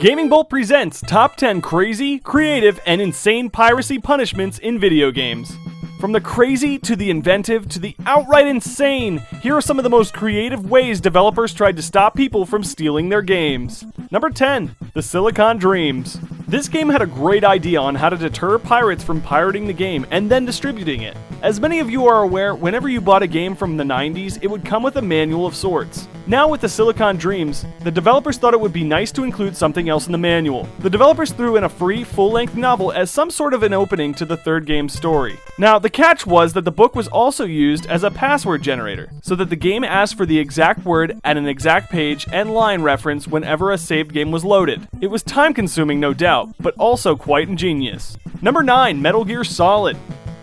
Gaming Bolt presents Top 10 Crazy, Creative, and Insane Piracy Punishments in Video Games. From the crazy to the inventive to the outright insane, here are some of the most creative ways developers tried to stop people from stealing their games. Number 10. The Silicon Dreams. This game had a great idea on how to deter pirates from pirating the game and then distributing it. As many of you are aware, whenever you bought a game from the 90s, it would come with a manual of sorts. Now with the Silicon Dreams, the developers thought it would be nice to include something else in the manual. The developers threw in a free, full-length novel as some sort of an opening to the third game's story. Now, the catch was that the book was also used as a password generator, so that the game asked for the exact word at an exact page and line reference whenever a saved game was loaded. It was time-consuming, no doubt, but also quite ingenious. Number 9. Metal Gear Solid.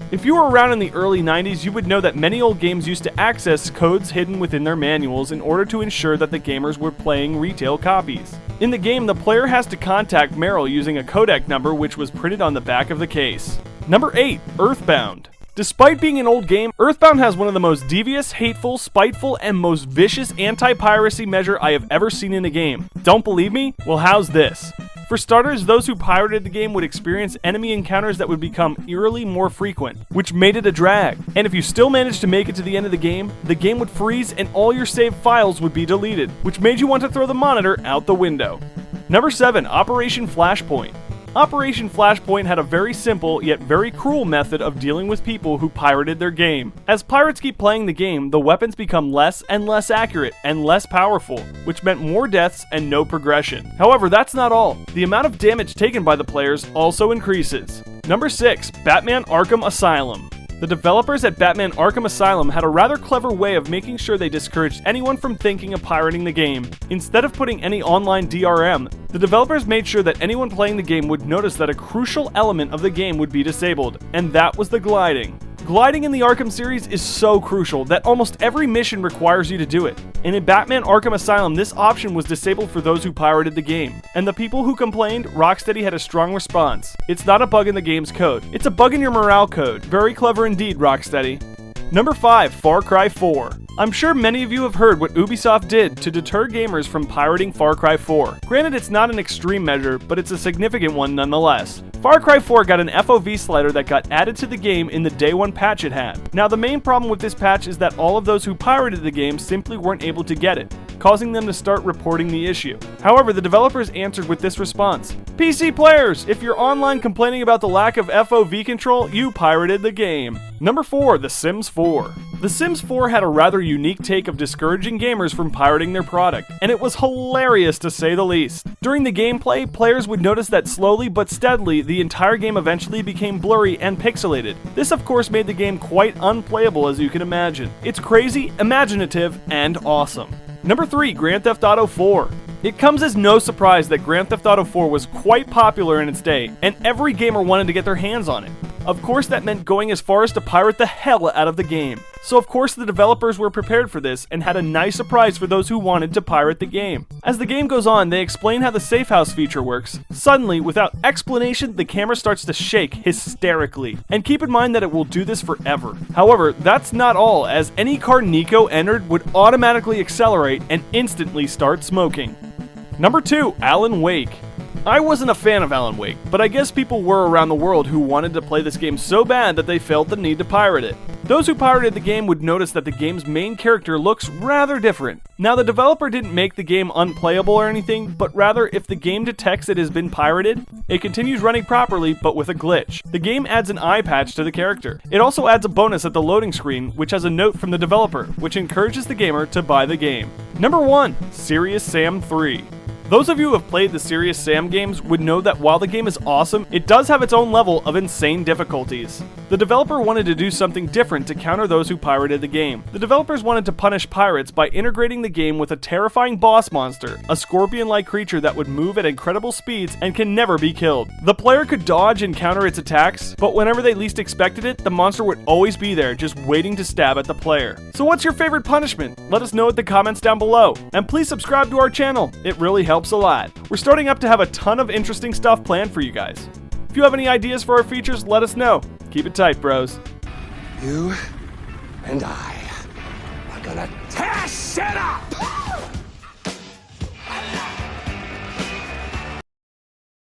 If you were around in the early 90s, you would know that many old games used to access codes hidden within their manuals in order to ensure that the gamers were playing retail copies. In the game, the player has to contact Meryl using a codec number which was printed on the back of the case. Number 8. Earthbound. Despite being an old game, Earthbound has one of the most devious, hateful, spiteful, and most vicious anti-piracy measure I have ever seen in a game. Don't believe me? Well, how's this? For starters, those who pirated the game would experience enemy encounters that would become eerily more frequent, which made it a drag. And if you still managed to make it to the end of the game would freeze and all your saved files would be deleted, which made you want to throw the monitor out the window. Number 7. Operation Flashpoint. Operation Flashpoint had a very simple yet very cruel method of dealing with people who pirated their game. As pirates keep playing the game, the weapons become less and less accurate and less powerful, which meant more deaths and no progression. However, that's not all. The amount of damage taken by the players also increases. Number 6. Batman Arkham Asylum. The developers at Batman Arkham Asylum had a rather clever way of making sure they discouraged anyone from thinking of pirating the game. Instead of putting any online DRM, the developers made sure that anyone playing the game would notice that a crucial element of the game would be disabled, and that was the gliding. Gliding in the Arkham series is so crucial that almost every mission requires you to do it. And in Batman Arkham Asylum, this option was disabled for those who pirated the game. And the people who complained, Rocksteady had a strong response. It's not a bug in the game's code. It's a bug in your morale code. Very clever indeed, Rocksteady. Number 5. Far Cry 4. I'm sure many of you have heard what Ubisoft did to deter gamers from pirating Far Cry 4. Granted, it's not an extreme measure, but it's a significant one nonetheless. Far Cry 4 got an FOV slider that got added to the game in the day one patch it had. Now, the main problem with this patch is that all of those who pirated the game simply weren't able to get it, causing them to start reporting the issue. However, the developers answered with this response: PC players, if you're online complaining about the lack of FOV control, you pirated the game. Number 4. The Sims 4. The Sims 4 had a rather unique take of discouraging gamers from pirating their product, and it was hilarious to say the least. During the gameplay, players would notice that slowly but steadily, the entire game eventually became blurry and pixelated. This of course made the game quite unplayable, as you can imagine. It's crazy, imaginative, and awesome. Number 3. Grand Theft Auto 4. It comes as no surprise that Grand Theft Auto 4 was quite popular in its day, and every gamer wanted to get their hands on it. Of course, that meant going as far as to pirate the hell out of the game. So of course the developers were prepared for this and had a nice surprise for those who wanted to pirate the game. As the game goes on, they explain how the safe house feature works. Suddenly, without explanation, the camera starts to shake hysterically. And keep in mind that it will do this forever. However, that's not all, as any car Nico entered would automatically accelerate and instantly start smoking. Number 2. Alan Wake. I wasn't a fan of Alan Wake, but I guess people were around the world who wanted to play this game so bad that they felt the need to pirate it. Those who pirated the game would notice that the game's main character looks rather different. Now, the developer didn't make the game unplayable or anything, but rather if the game detects it has been pirated, it continues running properly but with a glitch. The game adds an eye patch to the character. It also adds a bonus at the loading screen, which has a note from the developer, which encourages the gamer to buy the game. Number 1. Serious Sam 3. Those of you who have played the Serious Sam games would know that while the game is awesome, it does have its own level of insane difficulties. The developer wanted to do something different to counter those who pirated the game. The developers wanted to punish pirates by integrating the game with a terrifying boss monster, a scorpion-like creature that would move at incredible speeds and can never be killed. The player could dodge and counter its attacks, but whenever they least expected it, the monster would always be there, just waiting to stab at the player. So what's your favorite punishment? Let us know in the comments down below. And please subscribe to our channel. It really helps a lot. We're starting up to have a ton of interesting stuff planned for you guys. If you have any ideas for our features, let us know. Keep it tight, bros. You and I are gonna tear shit up!